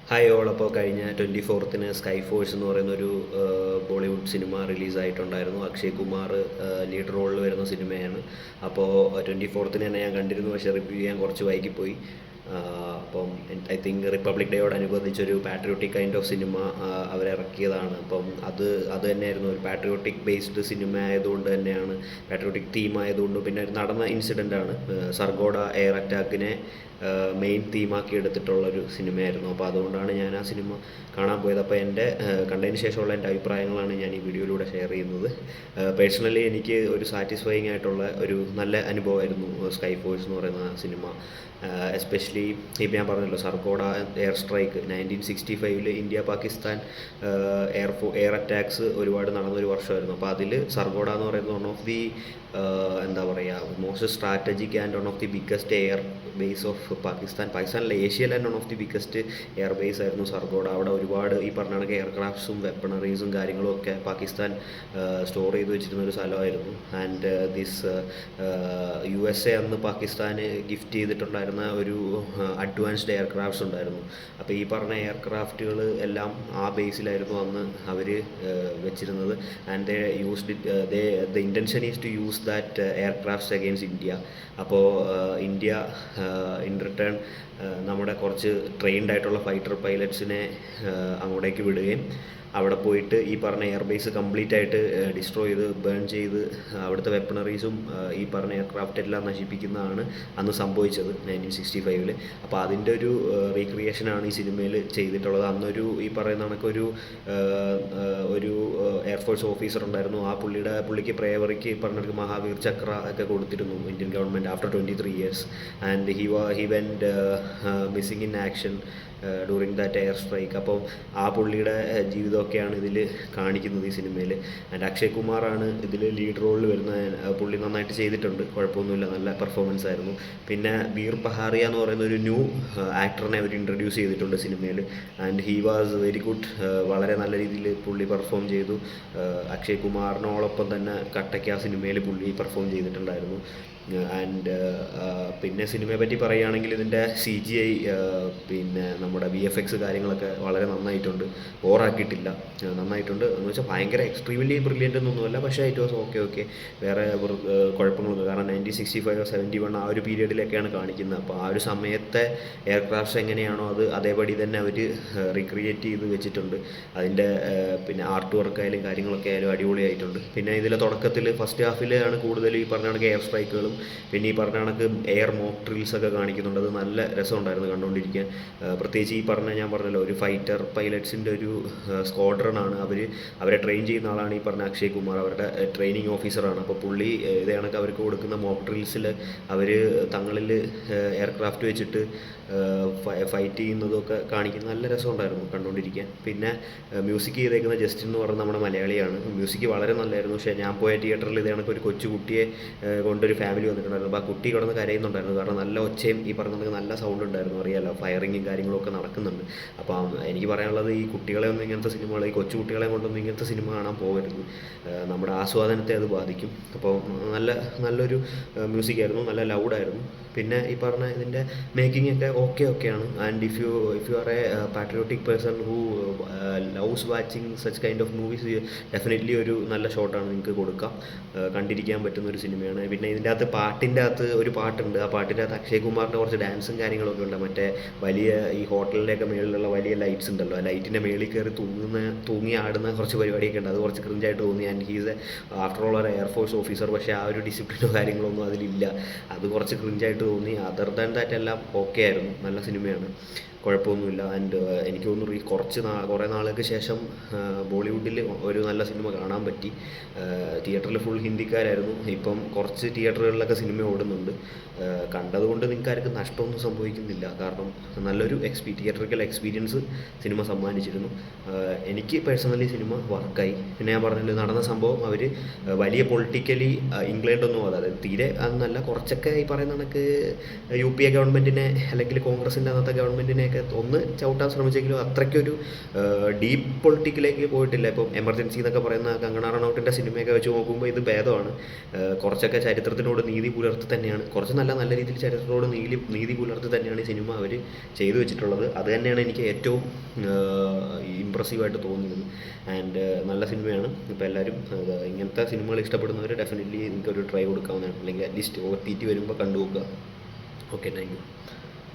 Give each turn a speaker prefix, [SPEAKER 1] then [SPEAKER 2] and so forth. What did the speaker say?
[SPEAKER 1] Hi all. അപ്പോൾ കഴിഞ്ഞ 24-ന് sky force എന്ന് പറയുന്നൊരു ബോളിവുഡ് സിനിമ റിലീസായിട്ടുണ്ടായിരുന്നു. അക്ഷയ് കുമാർ ലീഡ് റോളിൽ വരുന്ന സിനിമയാണ്. അപ്പോൾ 24-ന് തന്നെ ഞാൻ കണ്ടിരുന്നു, പക്ഷേ റിവ്യൂ ചെയ്യാൻ കുറച്ച് വൈകിപ്പോയി. അപ്പം ഐ തിങ്ക് റിപ്പബ്ലിക് ഡേയോടനുബന്ധിച്ചൊരു പാട്രിയോട്ടിക് കൈൻഡ് ഓഫ് സിനിമ അവരിറക്കിയതാണ്. അപ്പം അത് തന്നെയായിരുന്നു ഒരു പാട്രിയോട്ടിക് ബേസ്ഡ് സിനിമ ആയതുകൊണ്ട് തന്നെയാണ്, പാട്രിയോട്ടിക് തീം ആയതുകൊണ്ട്. പിന്നെ ഒരു നടന്ന ഇൻസിഡൻ്റാണ്, സർഗോഡ എയർ അറ്റാക്കിനെ മെയിൻ തീമാക്കി എടുത്തിട്ടുള്ളൊരു സിനിമയായിരുന്നു. അപ്പോൾ അതുകൊണ്ടാണ് ഞാൻ ആ സിനിമ കാണാൻ പോയത്. അപ്പോൾ എൻ്റെ കണ്ടതിന് ശേഷമുള്ള എൻ്റെ അഭിപ്രായങ്ങളാണ് ഞാൻ ഈ വീഡിയോയിലൂടെ ഷെയർ ചെയ്യുന്നത്. പേഴ്സണലി എനിക്ക് ഒരു സാറ്റിസ്ഫൈയിങ് ആയിട്ടുള്ള ഒരു നല്ല അനുഭവമായിരുന്നു സ്കൈ ഫോഴ്സ് എന്ന് പറയുന്ന സിനിമ. എസ്പെഷ്യലി ഇപ്പോൾ ഞാൻ പറഞ്ഞല്ലോ, Sargodha air strike 1965 India Pakistan air attacks ഒരുപാട് നടന്നൊരു വർഷമായിരുന്നു. അപ്പോൾ അതിൽ സർഗോഡ എന്ന് പറയുന്നത് വൺ ഓഫ് ദി എന്താ പറയുക, most strategic and one of the biggest air base of പാകിസ്ഥാനിലെ ഏഷ്യയിൽ തന്നെ one of the biggest air base ആയിരുന്നു സർഗോഡ. അവിടെ ഒരുപാട് ഈ പറഞ്ഞ കണക്ക് എയർക്രാഫ്റ്റ്സും വെപ്പണറീസും കാര്യങ്ങളും ഒക്കെ പാകിസ്ഥാൻ സ്റ്റോർ ചെയ്ത് വെച്ചിരുന്ന ഒരു സ്ഥലമായിരുന്നു. ആൻഡ് ദിസ് USA അന്ന് പാകിസ്ഥാന് ഗിഫ്റ്റ് ചെയ്തിട്ടുണ്ടായിരുന്ന ഒരു അഡ്വാൻസ്ഡ് എയർക്രാഫ്റ്റ്സ് ഉണ്ടായിരുന്നു. അപ്പോൾ ഈ പറഞ്ഞ എയർക്രാഫ്റ്റുകൾ എല്ലാം ആ ബേസിലായിരുന്നു അന്ന് അവർ വെച്ചിരുന്നത്. And they used it, the intention is to use that aircrafts against India. അപ്പോൾ ഇന്ത്യ ഇൻ റിട്ടേൺ നമ്മുടെ കുറച്ച് ട്രെയിൻഡ് ആയിട്ടുള്ള ഫൈറ്റർ പൈലറ്റ്സിനെ അങ്ങോട്ടേക്ക് വിടുകയും അവിടെ പോയിട്ട് ഈ പറഞ്ഞ എയർബേസ് കംപ്ലീറ്റ് ആയിട്ട് ഡിസ്ട്രോയ് ചെയ്ത് ബേൺ ചെയ്ത് അവിടുത്തെ വെപ്പണറീസും ഈ പറഞ്ഞ എയർക്രാഫ്റ്റ് എല്ലാം നശിപ്പിക്കുന്നതാണ് അന്ന് സംഭവിച്ചത് 1965. അപ്പോൾ അതിൻ്റെ ഒരു റീക്രിയേഷനാണ് ഈ സിനിമയിൽ ചെയ്തിട്ടുള്ളത്. അന്നൊരു ഈ പറയുന്ന കണക്കൊരു ഒരു എയർഫോഴ്സ് ഓഫീസർ ഉണ്ടായിരുന്നു. ആ പുള്ളിക്ക് പ്രേവറിക്ക് പറഞ്ഞിട്ട് മഹാവീർ ചക്ര ഒക്കെ കൊടുത്തിരുന്നു Indian government after 23 years. And he went missing in action during that air strike. അപ്പം ആ പുള്ളിയുടെ ജീവിതമൊക്കെയാണ് ഇതിൽ കാണിക്കുന്നത് ഈ സിനിമയിൽ. ആൻഡ് അക്ഷയ് കുമാറാണ് ഇതിൽ ലീഡ് റോളിൽ വരുന്നത്. പുള്ളി നന്നായിട്ട് ചെയ്തിട്ടുണ്ട്, കുഴപ്പമൊന്നുമില്ല, നല്ല പെർഫോമൻസ് ആയിരുന്നു. പിന്നെ വീർ പഹാറിയ എന്ന് പറയുന്ന ഒരു ന്യൂ ആക്ടറിനെ അവർ ഇൻട്രൊഡ്യൂസ് ചെയ്തിട്ടുണ്ട് സിനിമയിൽ. And he was very good, വളരെ നല്ല രീതിയിൽ പുള്ളി പെർഫോം ചെയ്തു. അക്ഷയ് കുമാറിനോടൊപ്പം തന്നെ കട്ടയ്ക്ക് ആ സിനിമയിൽ പുള്ളി പെർഫോം ചെയ്തിട്ടുണ്ടായിരുന്നു. ആൻഡ് പിന്നെ സിനിമയെ പറ്റി പറയുകയാണെങ്കിൽ ഇതിൻ്റെ CGI പിന്നെ നമ്മുടെ VFX കാര്യങ്ങളൊക്കെ വളരെ നന്നായിട്ടുണ്ട്, ബോറാക്കിയിട്ടില്ല, നന്നായിട്ടുണ്ട്. എന്ന് വെച്ചാൽ ഭയങ്കര എക്സ്ട്രീംലി ബ്രില്യൻ്റ് എന്നൊന്നുമല്ല, പക്ഷേ ഇറ്റ് വാസ് ഓക്കെ. വേറെ കുഴപ്പങ്ങളൊന്നും, കാരണം 1965 71 ആ ഒരു പീരീഡിലൊക്കെയാണ് കാണിക്കുന്നത്. അപ്പോൾ ആ ഒരു സമയത്തെ എയർക്രാഫ്റ്റ്സ് എങ്ങനെയാണോ അതേപടി തന്നെ അവർ റീക്രിയേറ്റ് ചെയ്ത് വെച്ചിട്ടുണ്ട്. അതിൻ്റെ പിന്നെ ആർട്ട് വർക്കായാലും കാര്യങ്ങളൊക്കെ ആയാലും അടിപൊളിയായിട്ടുണ്ട്. പിന്നെ ഇതിലെ തുടക്കത്തിൽ ഫസ്റ്റ് ഹാഫിലാണ് കൂടുതൽ ഈ പറഞ്ഞ കണക്ക് എയർ സ്ട്രൈക്കുകളും പിന്നെ ഈ പറഞ്ഞ കണക്ക് എയർ മോക്ക് ഡ്രിൽസൊക്കെ കാണിക്കുന്നുണ്ട്. അത് നല്ല രസമുണ്ടായിരുന്നു കണ്ടുകൊണ്ടിരിക്കാൻ. പ്രത്യേകിച്ച് ഞാൻ പറഞ്ഞല്ലോ, ഒരു ഫൈറ്റർ പൈലറ്റ്സിൻ്റെ ഒരു സ്ക്വാഡ്രനാണ് അവരെ ട്രെയിൻ ചെയ്യുന്ന ആളാണ് ഈ പറഞ്ഞ അക്ഷയ് കുമാർ, അവരുടെ ട്രെയിനിങ് ഓഫീസറാണ്. അപ്പോൾ പുള്ളി ഇതേ കണക്ക് അവർക്ക് കൊടുക്കുന്ന മോക്ക് ഡ്രിൽസിൽ അവർ തങ്ങളിൽ എയർക്രാഫ്റ്റ് വെച്ചിട്ട് ഫൈറ്റ് ചെയ്യുന്നതൊക്കെ കാണിക്കുന്ന നല്ല രസമുണ്ടായിരുന്നു കണ്ടുകൊണ്ടിരിക്കാൻ. പിന്നെ മ്യൂസിക് ചെയ്തേക്കുന്ന ജസ്റ്റിൻ എന്ന് പറയുന്ന നമ്മുടെ മലയാളിയാണ്. മ്യൂസിക് വളരെ നല്ലതായിരുന്നു. പക്ഷേ ഞാൻ പോയ തിയേറ്ററിൽ ഇതേ കണക്ക് ഒരു കൊച്ചു കുട്ടിയെ കൊണ്ടൊരു ഫാമിലി വന്നിട്ടുണ്ടായിരുന്നു. അപ്പോൾ ആ കുട്ടി കിടന്ന് കരയുന്നുണ്ടായിരുന്നു, കാരണം നല്ല ഒച്ചയും ഈ പറഞ്ഞ നല്ല സൗണ്ട് ഉണ്ടായിരുന്നു. അറിയാമല്ലോ, ഫയറിങ്ങും കാര്യങ്ങളൊക്കെ നടക്കുന്നുണ്ട്. അപ്പോൾ എനിക്ക് പറയാനുള്ളത്, ഈ കുട്ടികളെ ഒന്നും ഇങ്ങനത്തെ സിനിമകൾ, ഈ കൊച്ചു കുട്ടികളെ കൊണ്ടൊന്നും ഇങ്ങനത്തെ സിനിമ കാണാൻ പോകരുത്. നമ്മുടെ ആസ്വാദനത്തെ അത് ബാധിക്കും. അപ്പോൾ നല്ലൊരു മ്യൂസിക്കായിരുന്നു, നല്ല ലൗഡായിരുന്നു. പിന്നെ ഈ പറഞ്ഞ ഇതിൻ്റെ മേക്കിംഗ് ഒക്കെ ഓക്കെയാണ്. And if you are A patriotic person who loves watching such kind of movies, definitely ഒരു നല്ല ഷോട്ടാണ് നിങ്ങൾക്ക് കൊടുക്കാം, കണ്ടിരിക്കാൻ പറ്റുന്ന ഒരു സിനിമയാണ്. പിന്നെ ഇതിൻ്റെ പാട്ടിൻ്റെ അകത്ത് ഒരു പാട്ടുണ്ട്. ആ പാട്ടിൻ്റെ അകത്ത് അക്ഷയ് കുമാറിൻ്റെ കുറച്ച് ഡാൻസും കാര്യങ്ങളൊക്കെ ഉണ്ട്. മറ്റേ വലിയ ഈ ഹോട്ടലിൻ്റെയൊക്കെ മേളിലുള്ള വലിയ ലൈറ്റ്സ് ഉണ്ടല്ലോ, ആ ലൈറ്റിൻ്റെ മേളിൽ കയറി തൂങ്ങി ആടുന്ന കുറച്ച് പരിപാടിയൊക്കെ ഉണ്ട്. അത് കുറച്ച് ക്രിഞ്ചായിട്ട് തോന്നി. ആൻഡ് ഹീസ് ആഫ്റ്റർ ഓൾ ഒരു എയർഫോഴ്സ് ഓഫീസർ, പക്ഷേ ആ ഒരു ഡിസിപ്ലിനോ കാര്യങ്ങളൊന്നും അതിലില്ല. അത് കുറച്ച് ക്രിഞ്ചായിട്ട് തോന്നി. അതർ ദാൻ ദാറ്റ് എല്ലാം ഓക്കെ ആയിരുന്നു, നല്ല സിനിമയാണ്, കുഴപ്പമൊന്നുമില്ല. ആൻഡ് എനിക്ക് തോന്നുന്നു കുറേ നാളുകൾക്ക് ശേഷം ബോളിവുഡിൽ ഒരു നല്ല സിനിമ കാണാൻ പറ്റി. തിയേറ്ററിൽ ഫുൾ ഹിന്ദിക്കാരായിരുന്നു. ഇപ്പം കുറച്ച് തിയേറ്ററുകളിലൊക്കെ സിനിമ ഓടുന്നുണ്ട്. കണ്ടതുകൊണ്ട് നിങ്ങൾക്ക് ആർക്കും നഷ്ടമൊന്നും സംഭവിക്കുന്നില്ല, കാരണം നല്ലൊരു തിയേറ്ററിക്കൽ എക്സ്പീരിയൻസ് സിനിമ സമ്മാനിച്ചിരുന്നു. എനിക്ക് പേഴ്സണലി സിനിമ വർക്കായി. പിന്നെ ഞാൻ പറഞ്ഞല്ലോ, നടന്ന സംഭവം അവർ വലിയ പൊളിറ്റിക്കലി ഇംഗ്ലണ്ടൊന്നും അതായത് തീരെ അതൊന്നല്ല, കുറച്ചൊക്കെ ഈ പറയുന്ന കണക്ക് UPA ഗവൺമെൻറ്റിനെ അല്ലെങ്കിൽ കോൺഗ്രസിൻ്റെ അന്നത്തെ ഗവൺമെൻറ്റിനെയൊക്കെ ഒന്ന് ചവിട്ടാൻ ശ്രമിച്ചെങ്കിലും അത്രയ്ക്കൊരു ഡീപ്പ് പൊളിറ്റിക്കിലേക്ക് പോയിട്ടില്ല. ഇപ്പം എമർജൻസി എന്നൊക്കെ പറയുന്ന കങ്കണ റണൗട്ടിൻ്റെ സിനിമയൊക്കെ വെച്ച് നോക്കുമ്പോൾ ഇത് ഭേദമാണ്. കുറച്ചൊക്കെ ചരിത്രത്തിനോട് നീതി പുലർത്തി തന്നെയാണ്, കുറച്ച് നല്ല നല്ല രീതിയിൽ ചരിത്രത്തോട് നീതി പുലർത്തി തന്നെയാണ് ഈ സിനിമ അവർ ചെയ്തു വെച്ചിട്ടുള്ളത്. അത് തന്നെയാണ് എനിക്ക് ഏറ്റവും ഇമ്പ്രസീവായിട്ട് തോന്നിയത്. ആൻഡ് നല്ല സിനിമയാണ്. ഇപ്പോൾ എല്ലാവരും ഇങ്ങനത്തെ സിനിമകൾ ഇഷ്ടപ്പെടുന്നവർ ഡെഫിനറ്റ്ലി എനിക്കൊരു ട്രൈ കൊടുക്കാവുന്നതാണ്, അല്ലെങ്കിൽ അറ്റ്ലീസ്റ്റ് OTT വരുമ്പോൾ കണ്ടു നോക്കുക. Okay, thank you.